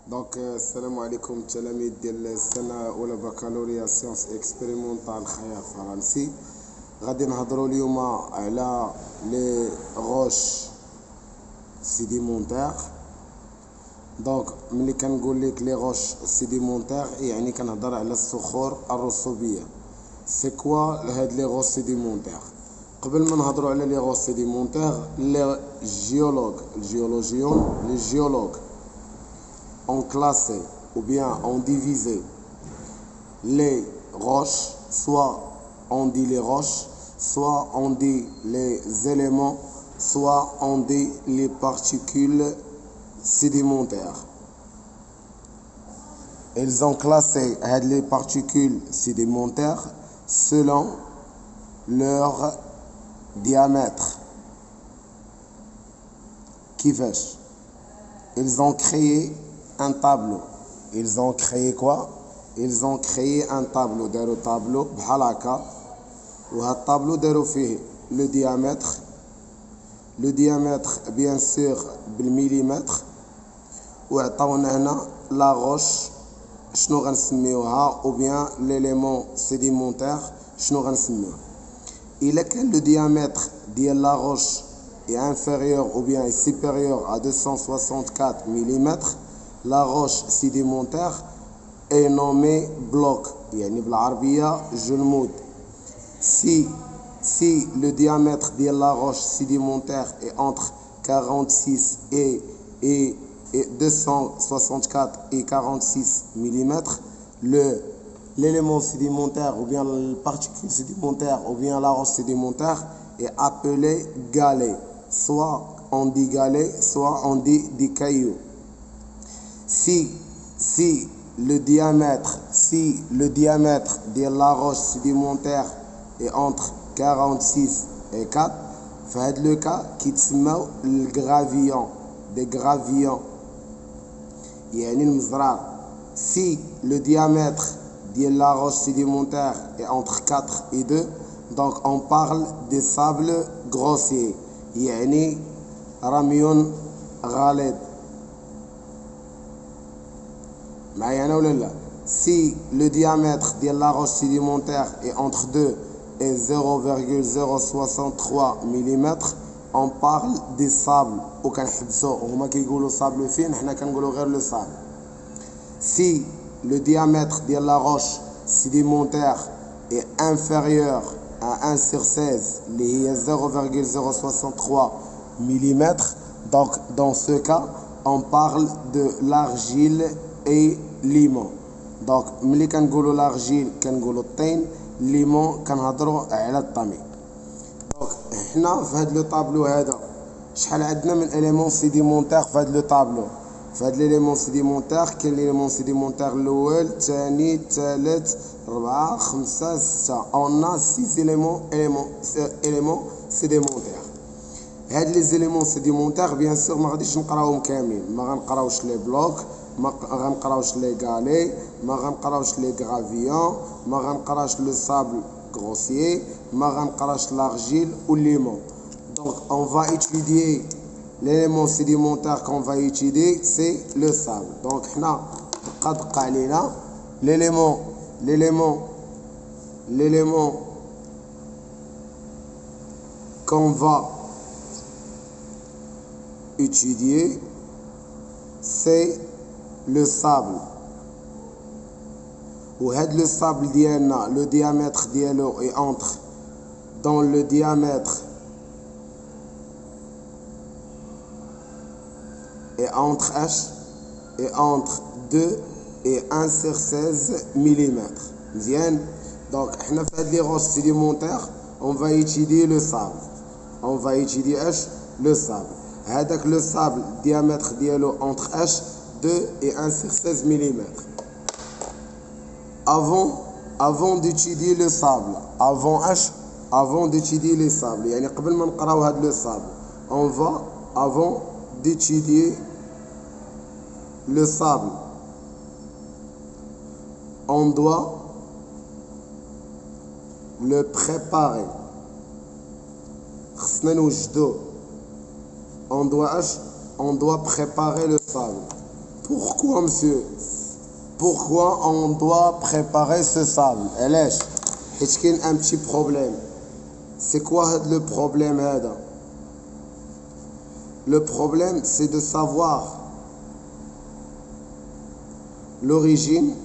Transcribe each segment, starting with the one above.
السلام عليكم التلاميذ ديال السنة أولى بكالوريا سيونس إكسبيريمونطال خيار فرنسي. غادي نهضروا اليوم على لي غوش سيديمونتير. ملي كنقول لك لي غوش سيديمونتير يعني كنهضر على الصخور الرسوبية. سي كوا هاد لي غوش سيديمونتير؟ قبل ما نهضروا على لي غوش سيديمونتير، لي جيولوج ont classé ou bien ont divisé les roches, soit on dit les roches, soit on dit les éléments, soit on dit les particules sédimentaires. Ils ont classé les particules sédimentaires selon leur diamètre. كيفاش؟ Ils ont créé un tableau. Ils ont créé quoi? Ils ont créé un tableau. داروا tableau بحال هكا، وهاد الطابلو داروا فيه le diamètre bien sûr بالمليمتر، وعطاونا هنا لا غوش شنو غنسميوها ou bien l'élément sédimentaire شنو غنسميوه. إلا كان le diamètre ديال لا غوش est inférieur ou bien est supérieur à 264 mm, la roche sédimentaire est nommée bloc, يعني بالعربية جلمود. Si le diamètre de la roche sédimentaire est entre 46 et 264 et 46 mm, l'élément sédimentaire ou bien la particule sédimentaire ou bien la roche sédimentaire est appelé galet. Soit on dit galet, soit on dit des cailloux. Si le diamètre de la roche sédimentaire est entre 46 et 4, fait le cas qui s'appelle le gravillon, des gravillons. Si le diamètre de la roche sédimentaire est entre 4 et 2, donc on parle des sables grossiers, يعني رمي غالط. معايا ولا لا؟ Si le diamètre de la roche sédimentaire est entre 2 et 0,063 mm, on parle des sables. وكنحبسوا هما كيقولوا sable فين، حنا كنقولوا غير le sable. Si le diamètre de la roche sédimentaire est inférieur à 1/16, اللي هي 0,063 mm, donc dans ce cas on parle de l'argile et limon. Donc ملي كنقولوا l'argile كنقولوا الطين، limon كنهضروا على الطمي. دونك حنا في هذا لو طابلو هذا شحال عندنا من اليمون سيديمونتير في هذا لو طابلو. في هذا ليليمون سيديمونتير كاين ليليمون سيديمونتير الاول، الثاني، الثالث، 4، 5، 6. on a 6 éléments sédimentaires. هاد لي زيليمون سيديمونتير بيان سور ما غاديش نقراوهم كاملين، ما غنقراوش لي بلوك، ما غنقراوش لي غالي، ما غنقراوش لي غرافيون، ما غنقراش لو سابل غروسيي، ما غنقراش l'argile ou limon. Donc on va étudier l'élément sédimentaire qu'on va étudier, c'est le sable. Donc حنا دقة علينا l'élément qu'on va étudier, c'est le sable. وهاد le sable ديالنا le diamètre ديالو est entre dans le diamètre et entre H et entre 2 et 1/16 mm. مزيان. donc حنا في هاد لي غوش sédimentaire on va étudier le sable. on va étudier H le sable. هذاك le sable diamètre ديالو entre H 2 et 1/16 mm. avant d'étudier le sable, avant d'étudier les sables, يعني قبل ما نقراو هاد le sable, on va avant d'étudier le sable, on doit le préparer. خصنا نوجدو. on doit préparer le sable. Pourquoi, monsieur? Pourquoi on doit préparer ce sable? علاش؟ حيت كاين un petit problème. C'est quoi le problème هذا? Le problème, c'est de savoir l'origine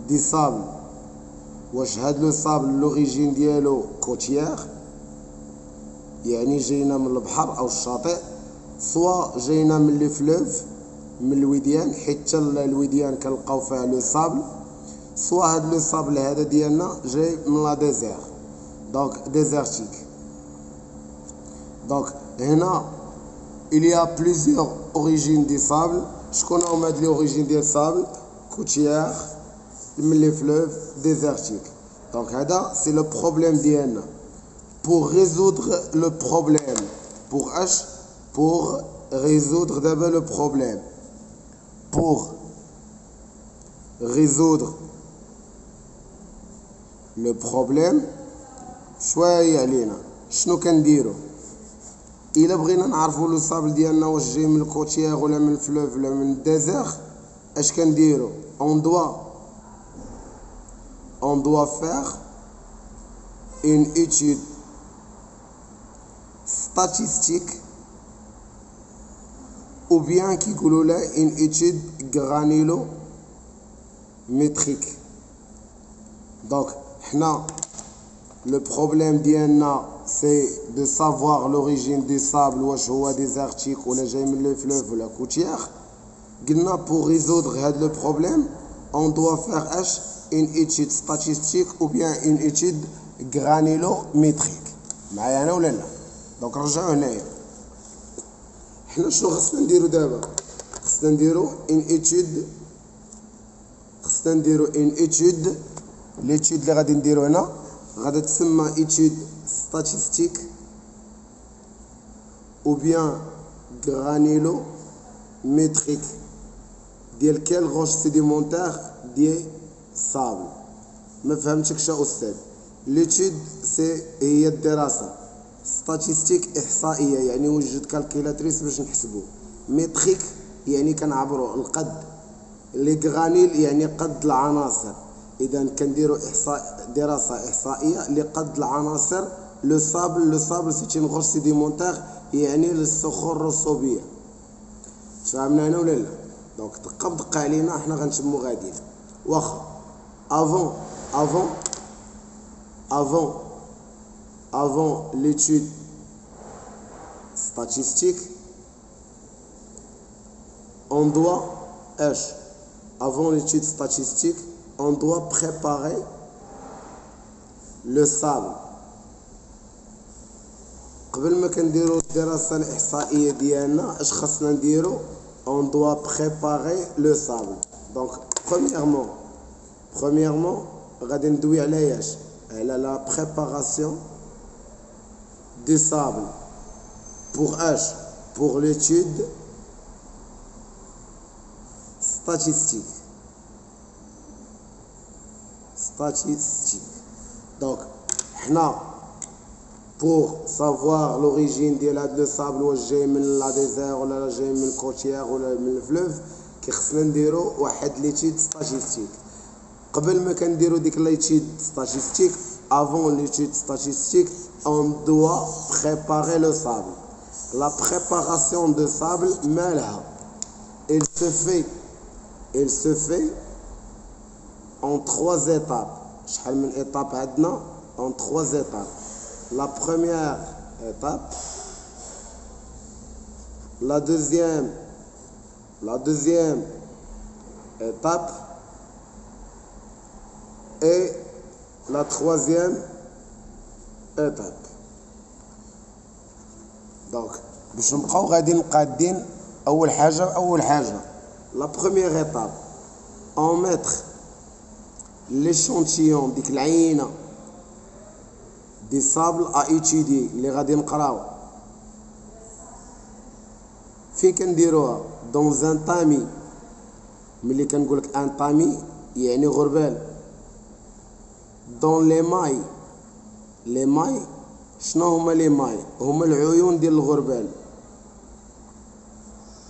du sable. واش هاد لو sable l'origine ديالو côtière يعني جاينا من البحر او الشاطئ، سوا جاينا من لي فلوف من الوديان حيت الوديان كنلقاو فيها لو sable، سوا هاد لو sable هذا ديالنا جاي من لا ديزير دونك ديزertique. دونك هنا il y a plusieurs origines du sable. شكون هما هاد لي اوريجين ديال السابل؟ côtière من لي فلوف ديزertique. دونك هذا سي لو بروبليم ديالنا. pour résoudre le problème pour اش pour résoudre d'abord le problème pour résoudre le problème شويه علينا شنو كنديرو؟ الا بغينا نعرفوا لو صابل ديالنا واش جاي من الكوتيير ولا من الفلوف ولا من الديزير، اش كنديرو؟ on doit faire une étude statistique ou bien كيقولوا لها une étude granulométrique. donc حنا le problème ديالنا c'est de savoir l'origine du sable واش هو désertique ولا جاي من لي فلوف ولا كوتيير. قلنا pour résoudre هذا le problème on doit faire اش une étude statistique ou bien une étude granulométrique. معايا انا ولا لا؟ دونك رجعوا هنايا. حنا شنو خصنا نديرو دابا؟ خصنا نديرو une étude l'étude اللي غادي نديرو هنا غادي تسمى étude statistique ou bien granulométrique ديال كال روش سيديمونتير ديال sable. ما فهمتكش يا استاذ؟ l'étude سي هي الدراسه، ستاتيستيك احصائيه يعني وجد كالكيلاتريس باش نحسبو، ميتريك يعني كنعبروا القد، لي غرانيل يعني قد العناصر. اذا كنديروا دراسه احصائيه لقد العناصر. لو صابل سي تي غروش سيديمونتير يعني للصخور الرسوبيه. فهمنا هنا ولا لا؟ دونك دقه بدقه علينا حنا غنتمو غاديين. واخا avant l'étude statistique on doit avant l'étude statistique on doit préparer le sable. قبل ما كنديروا الدراسه الاحصائيه ديالنا اش خاصنا نديروا؟ on doit préparer le sable. donc premièrement غادي ندوي على ياش؟ على la préparation du sable pour l'étude statistique. donc حنا pour savoir l'origine ديال هاد لو sable واش جاي من لا ديزير ولا جاي من الكوتيير ولا من الفلوف كيخصنا نديرو واحد ليتيد ستاتيستيك. قبل ما كنديرو ديك ليتيد ستاتيستيك avant l'étude statistique on doit préparer le sable. la préparation de sable مالها il se fait en 3 étapes. شحال من étape عندنا؟ en 3 étapes. la première étape, la deuxième étape et la troisième étape. donc باش نبقاو غادي قادين اول حاجه la première étape on mettre l'échantillon ديك العينه دي sable à étudier اللي غادي نقراو. فين كنديروها؟ dans un tamis. ملي كنقولك ان tamis يعني غربال. dans les mailles شنو هما لي ماي؟ هما العيون ديال الغربال.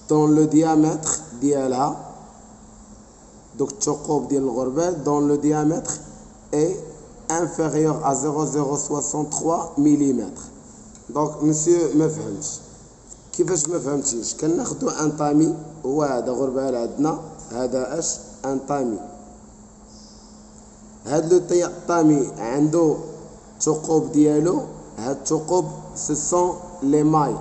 dans le diamètre ديالها دوك الثقوب ديال الغربال دون لو diamètre est inférieur à 0,063 ملم. دونك مسيو ما فهمش. كيفاش ما فهمتيش؟ كناخدو ان طامي، هو هذا غربال عندنا، هذا اش ان طامي. هاد لو طامي عنده ثقوب ديالو، هاد الثقوب سو سون لي ماي.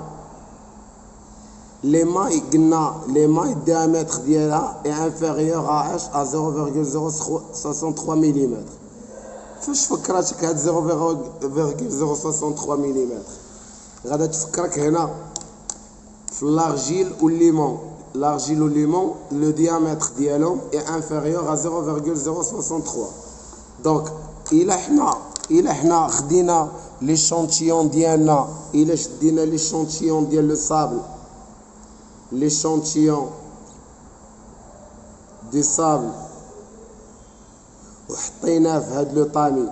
لي ماي قلنا لي ماي الديامتر ديالها اي انفيريور ا اش ا 0,063 ملم. فاش فكراتك هاد 0,063 ملم؟ غادا تفكرك هنا في الارجيل والليمون. l'argile والليمون le diamètre ديالهم est inférieur à 0,063. donc إلا حنا خدينا l'échantillon ديالنا، إلا شدينا l'échantillon ديال لو صابل، l'échantillon دي صابل وحطيناه في هاد لو طامي،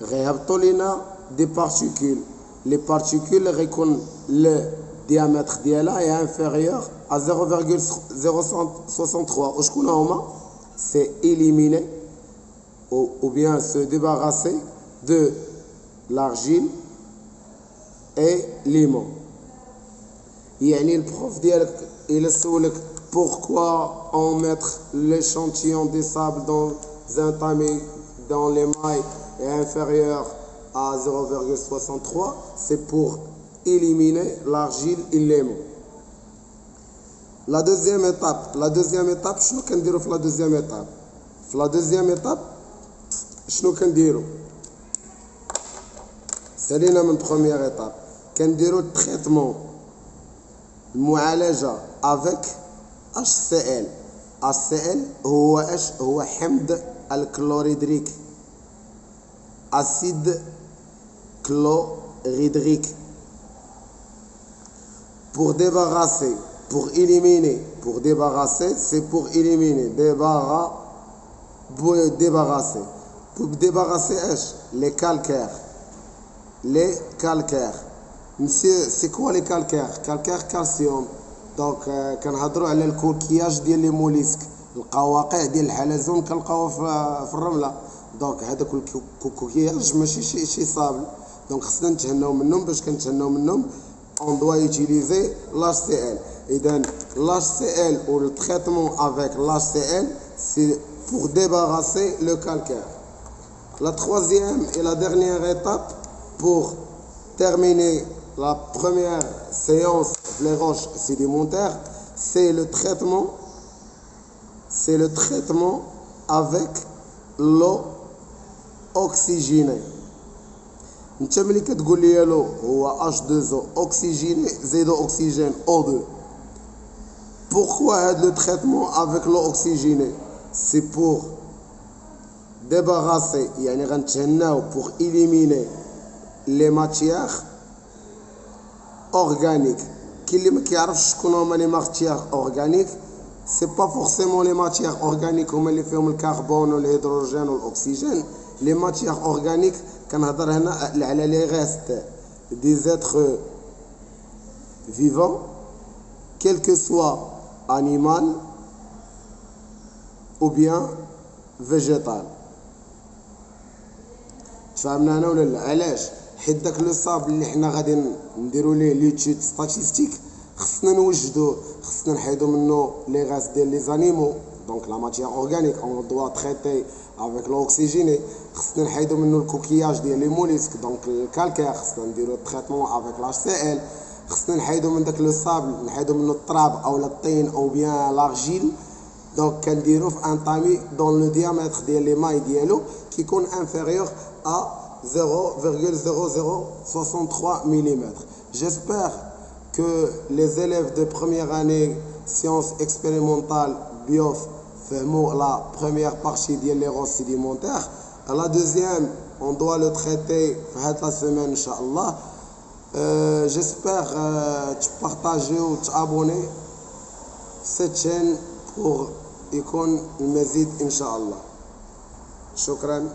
غيهبطوا لينا دي بارتيكول. لي بارتيكول غيكون لو diamètre ديالها est inférieur à 0,063. وشكون هما؟ c'est éliminer ou bien se débarrasser de l'argile et limon. يعني البروف ديالك إلا سولك pourquoi on mettre l'échantillon des sables dans un tamis dans les mailles est inférieur à 0,63, c'est pour éliminer l'argile et le limon. La deuxième étape, شنو كنديرو في la deuxième étape؟ في la deuxième étape شنو كنديرو؟ سالينا من première étape، كنديرو التريتمون، المعالجة avec HCl. HCl هو اش؟ هو حمض الكلوريدريك، acide chlorhydrique. Pour débarrasser, pour éliminer, pour débarrasser, c'est pour éliminer, débarrasser. Pour débarrasser les calcaires. Les calcaires. Monsieur, c'est quoi les calcaires? Calcaire, calcium. Donc, كنهضروا على الكوكياج ديال لي موليسك، القواقع ديال الحلزون كنلقاوها في الرمله. دونك هذاك الكوكياج ماشي شي صابل، دونك خصنا نتهناو منهم. باش كنتهناو منهم on doit utiliser l'HCl. Et donc l'HCl ou le traitement avec l'HCl, c'est pour débarrasser le calcaire. La troisième et la dernière étape pour terminer la première séance des roches sédimentaires, c'est le traitement avec l'eau oxygénée. انت ملي كتقول لي لو هو H2O oxygéné زيدو oxygène O2. Pourquoi هاد le traitement avec l'eau oxygénée? C'est pour débarrasser، يعني غنتهناو pour éliminer les matières organiques. كاين اللي ما كيعرفش شكون هما لي ماتيير اورغانيك. سي با فورسيمون لي ماتيير اورغانيك هما اللي فيهم الكربون والهيدروجين والاكسجين. لي ماتيير اورغانيك كنهضر هنا على لي ريست دي زيتر فيفون quel que soit animal ou bien végétal. تفهمنا انا ولا لا؟ علاش؟ حيت داك لو صاب اللي حنا غادي نديرو ليه ليتود ستاتيستيك خصنا نوجدوه، خصنا نحيدو منه لي غاز ديال لي زانيمو. دونك لا ماتيير اورغانيك اون دوا تريتي افيك لوكسيجيني. خصنا نحيدو منه الكوكياج ديال لي موليسك، دونك الكالكير خصنا نديرو تريتمون افيك لاش سي ال. خصنا نحيدو من داك لو صابل، نحيدو منه التراب او الطين او بيان لارجيل. دونك كنديرو في ان طامي دون لو ديامتر ديال لي ماي ديالو كيكون انفيريور ا 0,0063 mm. J'espère que les élèves de première année sciences expérimentales BIOF font la première partie des roches sédimentaires. À la deuxième, on doit le traiter la semaine, Inch'Allah. J'espère tu partager ou tu abonner cette chaîne pour يكون المزيد إن شاء الله. شكرا.